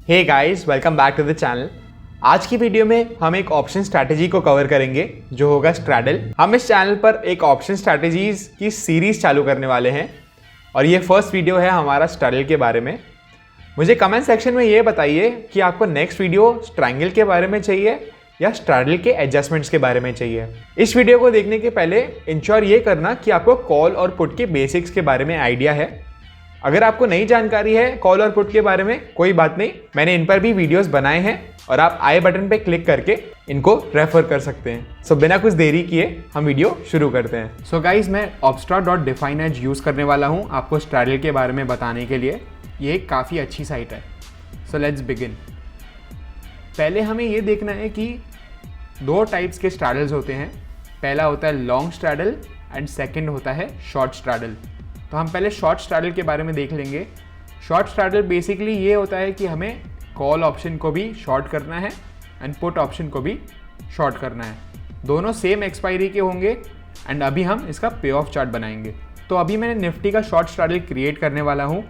Hey guys, welcome back to the channel. आज की video में हम एक ऑप्शन स्ट्रैटेजी को कवर करेंगे जो होगा स्ट्रैडल। हम इस चैनल पर एक ऑप्शन स्ट्रैटेजीज की सीरीज चालू करने वाले हैं और ये फर्स्ट वीडियो है हमारा स्ट्रैडल के बारे में। मुझे कमेंट सेक्शन में ये बताइए कि आपको नेक्स्ट वीडियो ट्रायंगल के बारे में चाहिए या स्ट्रैडल के एडजस्टमेंट्स के बारे में चाहिए। इस वीडियो को देखने के पहले इंश्योर ये करना कि आपको कॉल और पुट के बेसिक्स के बारे में आइडिया है। अगर आपको नई जानकारी है कॉल और पुट के बारे में, कोई बात नहीं, मैंने इन पर भी वीडियोस बनाए हैं और आप आई बटन पे क्लिक करके इनको रेफर कर सकते हैं। सो बिना कुछ देरी किए हम वीडियो शुरू करते हैं। सो गाइज, मैं opstra.define यूज़ करने वाला हूँ आपको स्ट्रैडल के बारे में बताने के लिए। ये एक काफ़ी अच्छी साइट है। So let's begin. पहले हमें ये देखना है कि दो टाइप्स के स्ट्रैडल्स होते हैं। पहला होता है लॉन्ग स्ट्रैडल एंड सेकंड होता है शॉर्ट स्ट्रैडल। तो हम पहले शॉर्ट स्ट्रैडल के बारे में देख लेंगे। शॉर्ट स्ट्रैडल बेसिकली ये होता है कि हमें कॉल ऑप्शन को भी शॉर्ट करना है एंड पुट ऑप्शन को भी शॉर्ट करना है। दोनों सेम एक्सपायरी के होंगे एंड अभी हम इसका पे ऑफ चार्ट बनाएंगे। तो अभी मैंने निफ्टी का शॉर्ट स्ट्रैडल क्रिएट करने वाला हूँ।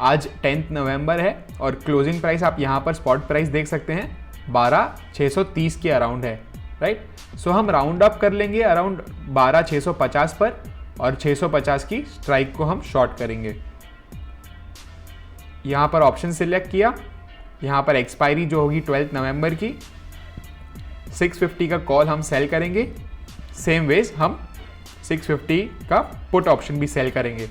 आज 10 नवंबर है और क्लोजिंग प्राइस आप यहाँ पर स्पॉट प्राइस देख सकते हैं 12,630 के अराउंड है, राइट। सो हम राउंड अप कर लेंगे अराउंड 12,650 पर और 650 की स्ट्राइक को हम शॉर्ट करेंगे। यहाँ पर ऑप्शन सिलेक्ट किया, यहाँ पर एक्सपायरी जो होगी 12 नवंबर की, 650 का कॉल हम सेल करेंगे। सेम वेज हम 650 का पुट ऑप्शन भी सेल करेंगे।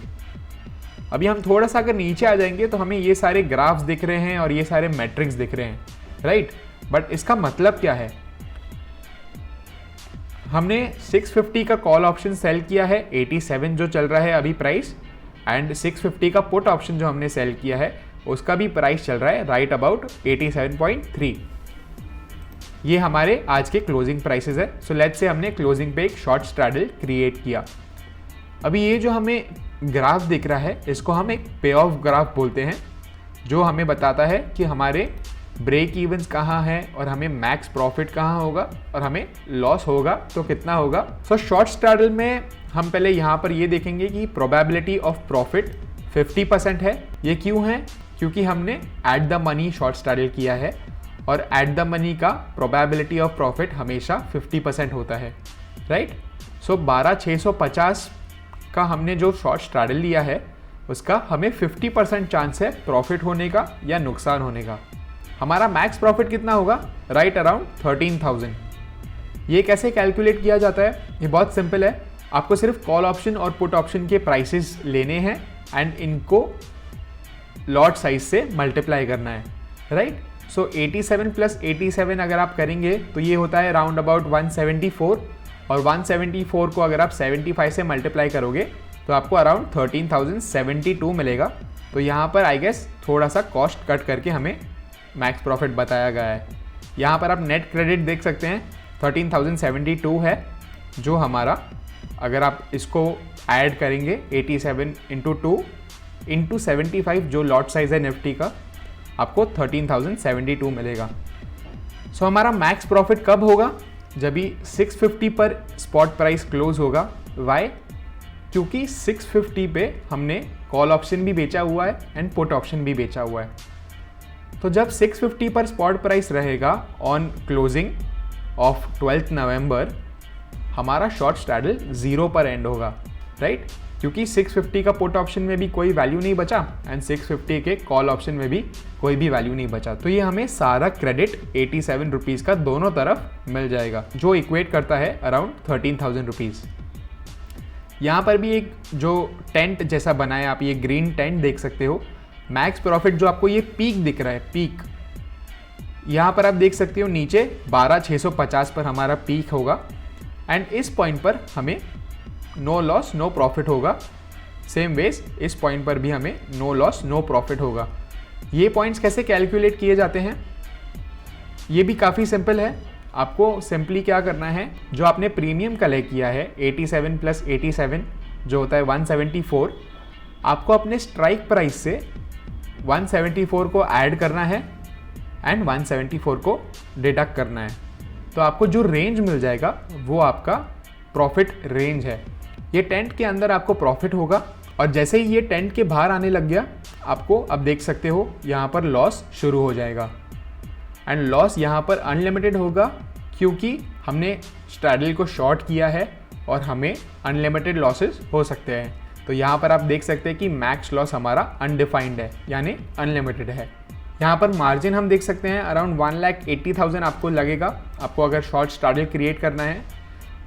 अभी हम थोड़ा सा अगर नीचे आ जाएंगे तो हमें ये सारे ग्राफ्स दिख रहे हैं और ये सारे मैट्रिक्स दिख रहे हैं, राइट। बट इसका मतलब क्या है? हमने 650 का कॉल ऑप्शन सेल किया है 87 जो चल रहा है अभी प्राइस, एंड 650 का पुट ऑप्शन जो हमने सेल किया है उसका भी प्राइस चल रहा है राइट अबाउट 87.3। ये हमारे आज के क्लोजिंग प्राइसेस है। सो लेट्स से हमने क्लोजिंग पे एक शॉर्ट स्ट्रैडल क्रिएट किया। अभी ये जो हमें ग्राफ दिख रहा है इसको हम एक पे ऑफ ग्राफ बोलते हैं, जो हमें बताता है कि हमारे ब्रेक इवन्स कहाँ है और हमें मैक्स प्रॉफिट कहाँ होगा और हमें लॉस होगा तो कितना होगा। सो शॉर्ट स्ट्रैडल में हम पहले यहाँ पर ये देखेंगे कि प्रोबेबिलिटी ऑफ प्रॉफिट 50% है। ये क्यों है? क्योंकि हमने at the money short straddle किया है और एट द मनी का प्रोबेबिलिटी ऑफ प्रॉफिट हमेशा 50% होता है, राइट। सो 12,650 का हमने जो शॉर्ट स्ट्रैडल लिया है उसका हमें 50% चांस है प्रॉफिट होने का या नुकसान होने का। हमारा मैक्स प्रॉफिट कितना होगा? Right around 13,000। ये कैसे कैलकुलेट किया जाता है? ये बहुत सिंपल है। आपको सिर्फ कॉल ऑप्शन और पुट ऑप्शन के प्राइसेस लेने हैं एंड इनको लॉट साइज से मल्टीप्लाई करना है, राइट। सो 87 + 87 अगर आप करेंगे तो ये होता है राउंड अबाउट 174 और 174 को अगर आप 75 से मल्टीप्लाई करोगे तो आपको अराउंड 13,072 मिलेगा। तो यहाँ पर आई गेस थोड़ा सा कॉस्ट कट करके हमें मैक्स प्रॉफिट बताया गया है। यहाँ पर आप नेट क्रेडिट देख सकते हैं 13,072 है, जो हमारा अगर आप इसको ऐड करेंगे 87 × 2 × 75 जो लॉट साइज है निफ्टी का, आपको 13,072 मिलेगा। सो हमारा मैक्स प्रॉफिट कब होगा? जब भी 650 पर स्पॉट प्राइस क्लोज होगा। वाई? क्योंकि 650 पे हमने कॉल ऑप्शन भी बेचा हुआ है एंड पुट ऑप्शन भी बेचा हुआ है। तो जब 650 पर स्पॉट प्राइस रहेगा ऑन क्लोजिंग ऑफ 12 नवंबर, हमारा शॉर्ट स्ट्रैडल 0 पर एंड होगा, राइट। क्योंकि 650 का पुट ऑप्शन में भी कोई वैल्यू नहीं बचा एंड 650 के कॉल ऑप्शन में भी कोई भी वैल्यू नहीं बचा। तो ये हमें सारा क्रेडिट 87 रुपीज़ का दोनों तरफ मिल जाएगा, जो इक्वेट करता है अराउंड 13,000 रुपीज़। यहाँ पर भी एक जो टेंट जैसा बना है, आप ये ग्रीन टेंट देख सकते हो। मैक्स प्रॉफिट जो आपको ये पीक दिख रहा है, पीक यहाँ पर आप देख सकते हो नीचे 12,650 पर हमारा पीक होगा एंड इस पॉइंट पर हमें नो लॉस नो प्रॉफिट होगा। सेम वेज इस पॉइंट पर भी हमें नो लॉस नो प्रॉफिट होगा। ये पॉइंट्स कैसे कैलकुलेट किए जाते हैं? ये भी काफ़ी सिंपल है। आपको सिंपली क्या करना है, जो आपने प्रीमियम कलेक्ट किया है 87 + 87 जो होता है 174, आपको अपने स्ट्राइक प्राइस से 174 को ऐड करना है एंड 174 को डिडक्ट करना है। तो आपको जो रेंज मिल जाएगा वो आपका प्रॉफिट रेंज है। ये टेंट के अंदर आपको प्रॉफिट होगा और जैसे ही ये टेंट के बाहर आने लग गया, आपको अब देख सकते हो यहाँ पर लॉस शुरू हो जाएगा। एंड लॉस यहाँ पर अनलिमिटेड होगा क्योंकि हमने स्ट्रैडल को शॉर्ट किया है और हमें अनलिमिटेड लॉसेस हो सकते हैं। तो यहाँ पर आप देख सकते हैं कि मैक्स लॉस हमारा अनडिफाइंड है, यानी अनलिमिटेड है। यहाँ पर मार्जिन हम देख सकते हैं अराउंड 1,80,000 आपको लगेगा, आपको अगर शॉर्ट स्ट्रैडल क्रिएट करना है।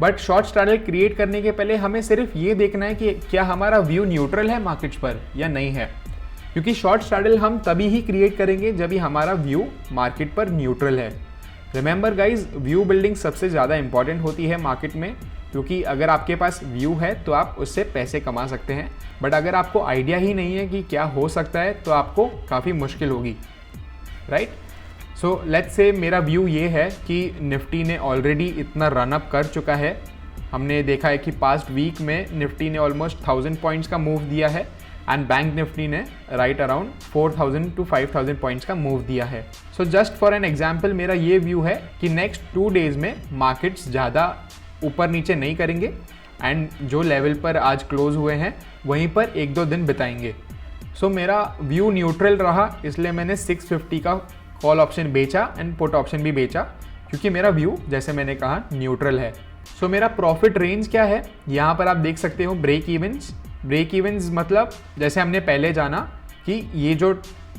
बट शॉर्ट स्ट्रैडल क्रिएट करने के पहले हमें सिर्फ ये देखना है कि क्या हमारा व्यू न्यूट्रल है मार्केट्स पर या नहीं है, क्योंकि शॉर्ट स्ट्रैडल हम तभी ही क्रिएट करेंगे जब ही हमारा व्यू मार्केट पर न्यूट्रल है। रिमेंबर गाइज, व्यू बिल्डिंग सबसे ज़्यादा इंपॉर्टेंट होती है मार्केट में, क्योंकि अगर आपके पास व्यू है तो आप उससे पैसे कमा सकते हैं। बट अगर आपको आइडिया ही नहीं है कि क्या हो सकता है तो आपको काफ़ी मुश्किल होगी, राइट। सो लेट्स से मेरा व्यू ये है कि निफ्टी ने ऑलरेडी इतना रन अप कर चुका है। हमने देखा है कि पास्ट वीक में निफ्टी ने ऑलमोस्ट 1000 पॉइंट्स का मूव दिया है एंड बैंक निफ्टी ने राइट अराउंड 4000 to 5000 पॉइंट्स का मूव दिया है। So just for an example मेरा ये व्यू है कि नेक्स्ट 2 डेज़ में मार्केट्स ज़्यादा ऊपर नीचे नहीं करेंगे एंड जो लेवल पर आज क्लोज हुए हैं वहीं पर 1-2 दिन बिताएंगे। सो मेरा व्यू न्यूट्रल रहा, इसलिए मैंने 650 का कॉल ऑप्शन बेचा एंड पुट ऑप्शन भी बेचा, क्योंकि मेरा व्यू जैसे मैंने कहा न्यूट्रल है। सो मेरा प्रॉफिट रेंज क्या है, यहाँ पर आप देख सकते हो ब्रेक इवेंट्स। ब्रेक इवेंट्स मतलब जैसे हमने पहले जाना कि ये जो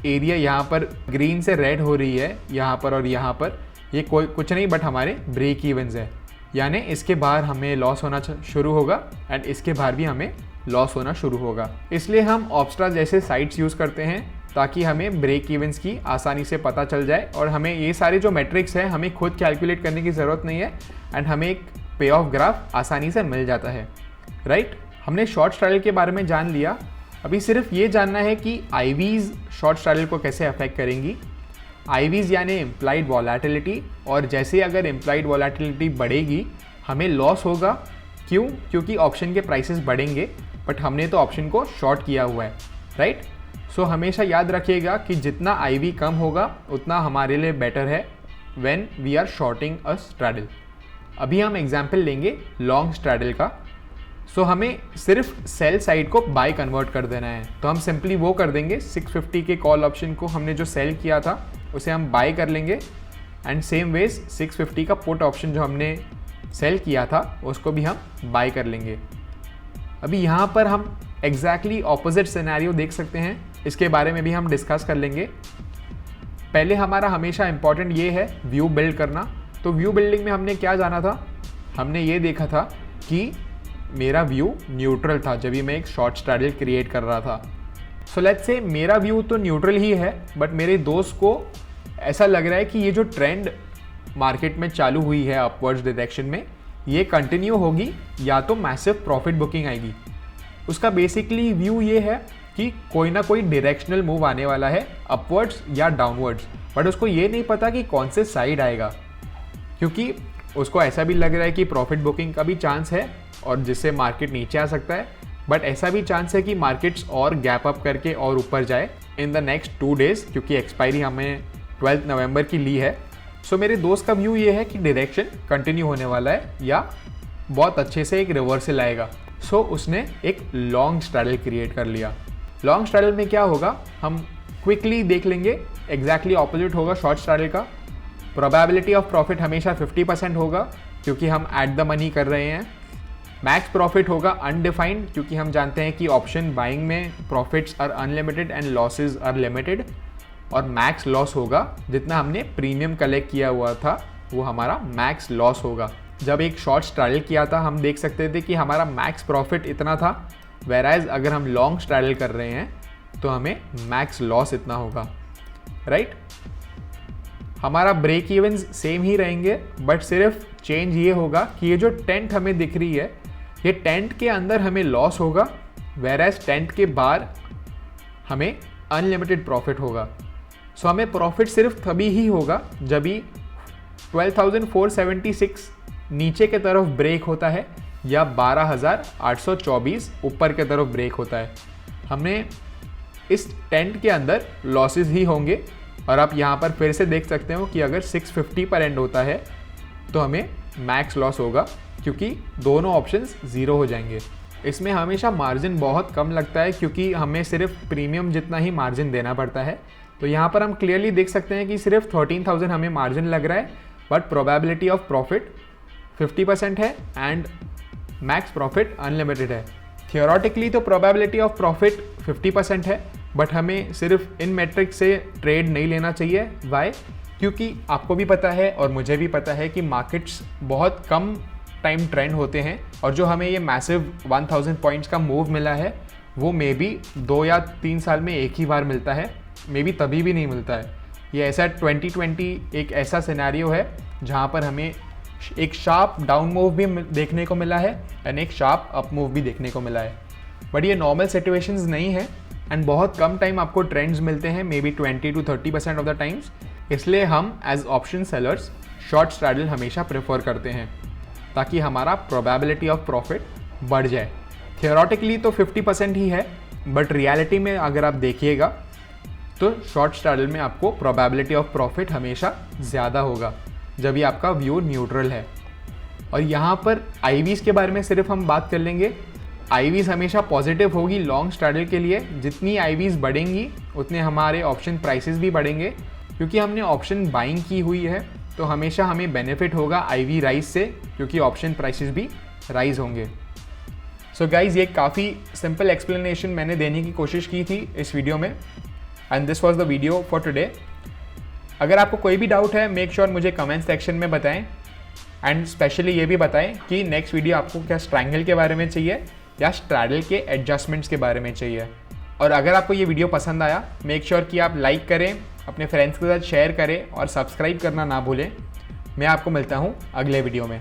एरिया यहाँ पर ग्रीन से रेड हो रही है यहाँ पर और यहाँ पर, ये कोई कुछ नहीं बट हमारे ब्रेक इवेंट्स है, यानी इसके बाहर हमें लॉस होना शुरू होगा एंड इसके बाहर भी हमें लॉस होना शुरू होगा। इसलिए हम ऑब्स्ट्रा जैसे साइट्स यूज़ करते हैं ताकि हमें ब्रेक इवेंट्स की आसानी से पता चल जाए और हमें ये सारे जो मैट्रिक्स हैं हमें खुद कैलकुलेट करने की ज़रूरत नहीं है एंड हमें एक पे ऑफ ग्राफ आसानी से मिल जाता है, राइट। हमने शॉर्ट स्ट्रैडल के बारे में जान लिया, अभी सिर्फ ये जानना है कि आईवीज शॉर्ट स्ट्रैडल को कैसे अफेक्ट करेंगी। आईवीज यानी इम्प्लाइड वॉलेटिलिटी, और जैसे अगर इम्प्लाइड वॉलेटिलिटी बढ़ेगी हमें लॉस होगा। क्यों? क्योंकि ऑप्शन के प्राइसेस बढ़ेंगे बट हमने तो ऑप्शन को शॉर्ट किया हुआ है, राइट। सो हमेशा याद रखिएगा कि जितना आईवी कम होगा उतना हमारे लिए बेटर है when we are shorting a straddle. अभी हम एग्जाम्पल लेंगे लॉन्ग स्ट्रैडल का। सो हमें सिर्फ सेल साइड को बाय कन्वर्ट कर देना है, तो हम सिंपली वो कर देंगे 650 के कॉल ऑप्शन को हमने जो सेल किया था उसे हम बाय कर लेंगे एंड सेम वेज 650 का पुट ऑप्शन जो हमने सेल किया था उसको भी हम बाय कर लेंगे। अभी यहाँ पर हम एग्जैक्टली ऑपोजिट सिनेरियो देख सकते हैं, इसके बारे में भी हम डिस्कस कर लेंगे। पहले हमारा हमेशा इंपॉर्टेंट ये है व्यू बिल्ड करना। तो व्यू बिल्डिंग में हमने क्या जाना था, हमने ये देखा था कि मेरा व्यू न्यूट्रल था जब भी मैं एक शॉर्ट स्ट्रैडल क्रिएट कर रहा था। सो लेट्स से मेरा व्यू तो न्यूट्रल ही है बट मेरे दोस्त को ऐसा लग रहा है कि ये जो ट्रेंड मार्केट में चालू हुई है अपवर्ड्स डायरेक्शन में, ये कंटिन्यू होगी या तो मैसिव प्रॉफिट बुकिंग आएगी। उसका बेसिकली व्यू ये है कि कोई ना कोई डायरेक्शनल मूव आने वाला है अपवर्ड्स या डाउनवर्ड्स, बट उसको ये नहीं पता कि कौन से साइड आएगा, क्योंकि उसको ऐसा भी लग रहा है कि प्रॉफिट बुकिंग का भी चांस है और जिससे मार्केट नीचे आ सकता है, बट ऐसा भी चांस है कि मार्केट्स और गैप अप करके और ऊपर जाए इन द नेक्स्ट 2 डेज़, क्योंकि एक्सपायरी हमें 12 नवंबर की ली है। सो मेरे दोस्त का व्यू ये है कि डायरेक्शन कंटिन्यू होने वाला है या बहुत अच्छे से एक रिवर्सल आएगा। सो उसने एक लॉन्ग स्ट्रैडल क्रिएट कर लिया। लॉन्ग स्ट्रैडल में क्या होगा हम क्विकली देख लेंगे, एग्जैक्टली ऑपोजिट होगा शॉर्ट स्ट्रैडल का। प्रोबेबिलिटी ऑफ प्रॉफिट हमेशा 50% होगा क्योंकि हम एट द मनी कर रहे हैं। मैक्स प्रॉफिट होगा अनडिफाइंड, क्योंकि हम जानते हैं कि ऑप्शन बाइंग में profits are unlimited and losses are limited. और मैक्स लॉस होगा जितना हमने प्रीमियम कलेक्ट किया हुआ था वो हमारा मैक्स लॉस होगा। जब एक शॉर्ट स्ट्रैडल किया था हम देख सकते थे कि हमारा मैक्स प्रॉफिट इतना था, वेराइज अगर हम लॉन्ग स्ट्रैडल कर रहे हैं तो हमें मैक्स लॉस इतना होगा, राइट। हमारा ब्रेक इवेंस सेम ही रहेंगे बट सिर्फ चेंज ये होगा कि ये जो टेंट हमें दिख रही है ये टेंट के अंदर हमें लॉस होगा, वेराइज टेंट के बाहर हमें अनलिमिटेड प्रॉफिट होगा। सो हमें प्रॉफिट सिर्फ तभी ही होगा जब भी 12,476 नीचे के तरफ ब्रेक होता है या 12,824 ऊपर के तरफ ब्रेक होता है। हमें इस टेंट के अंदर लॉसेस ही होंगे। और आप यहाँ पर फिर से देख सकते हो कि अगर 650 पर एंड होता है तो हमें मैक्स लॉस होगा क्योंकि दोनों ऑप्शंस ज़ीरो हो जाएंगे। इसमें हमेशा मार्जिन बहुत कम लगता है क्योंकि हमें सिर्फ प्रीमियम जितना ही मार्जिन देना पड़ता है। तो यहाँ पर हम क्लियरली देख सकते हैं कि सिर्फ 13,000 हमें मार्जिन लग रहा है, बट प्रोबेबिलिटी ऑफ प्रॉफिट 50% है एंड मैक्स प्रॉफिट अनलिमिटेड है। थियोरेटिकली तो प्रोबेबिलिटी ऑफ प्रॉफिट 50% है, बट हमें सिर्फ इन मेट्रिक से ट्रेड नहीं लेना चाहिए। वाई? क्योंकि आपको भी पता है और मुझे भी पता है कि मार्केट्स बहुत कम टाइम ट्रेंड होते हैं, और जो हमें ये मैसिव 1000 पॉइंट्स का मूव मिला है वो मे बी 2 या 3 साल में एक ही बार मिलता है, मे बी तभी भी नहीं मिलता है। ये ऐसा 2020 एक ऐसा सिनेरियो है जहाँ पर हमें एक शार्प डाउन मूव भी देखने को मिला है एंड एक शार्प अप मूव भी देखने को मिला है, बट ये नॉर्मल सिचुएशंस नहीं है एंड बहुत कम टाइम आपको ट्रेंड्स मिलते हैं, may be 20 to 30% of the times. इसलिए हम as option sellers short straddle हमेशा प्रेफर करते हैं ताकि हमारा प्रोबेबिलिटी ऑफ प्रॉफिट बढ़ जाए। थियोरेटिकली तो 50% ही है, बट रियलिटी में अगर आप देखिएगा तो शॉर्ट स्ट्रैडल में आपको प्रोबेबिलिटी ऑफ प्रॉफिट हमेशा ज़्यादा होगा जब भी आपका व्यू न्यूट्रल है। और यहाँ पर आईवीज़ के बारे में सिर्फ हम बात कर लेंगे। आईवीज़ हमेशा पॉजिटिव होगी लॉन्ग स्ट्रैडल के लिए। जितनी आईवीज़ बढ़ेंगी उतने हमारे ऑप्शन प्राइसेस भी बढ़ेंगे, क्योंकि हमने ऑप्शन बाइंग की हुई है तो हमेशा हमें बेनिफिट होगा आईवी राइज से, क्योंकि ऑप्शन प्राइसेस भी राइज होंगे। सो गाइज, ये काफ़ी सिंपल एक्सप्लेनेशन मैंने देने की कोशिश की थी इस वीडियो में, and this was the video for today. अगर आपको कोई भी डाउट है मेक श्योर मुझे कमेंट सेक्शन में बताएं, एंड स्पेशली ये भी बताएं कि नेक्स्ट वीडियो आपको क्या स्ट्रैंगल के बारे में चाहिए या स्ट्रैडल के एडजस्टमेंट्स के बारे में चाहिए। और अगर आपको ये वीडियो पसंद आया मेक श्योर कि आप लाइक करें, अपने फ्रेंड्स के साथ शेयर करें और सब्सक्राइब करना ना भूलें। मैं आपको मिलता हूँ अगले वीडियो में।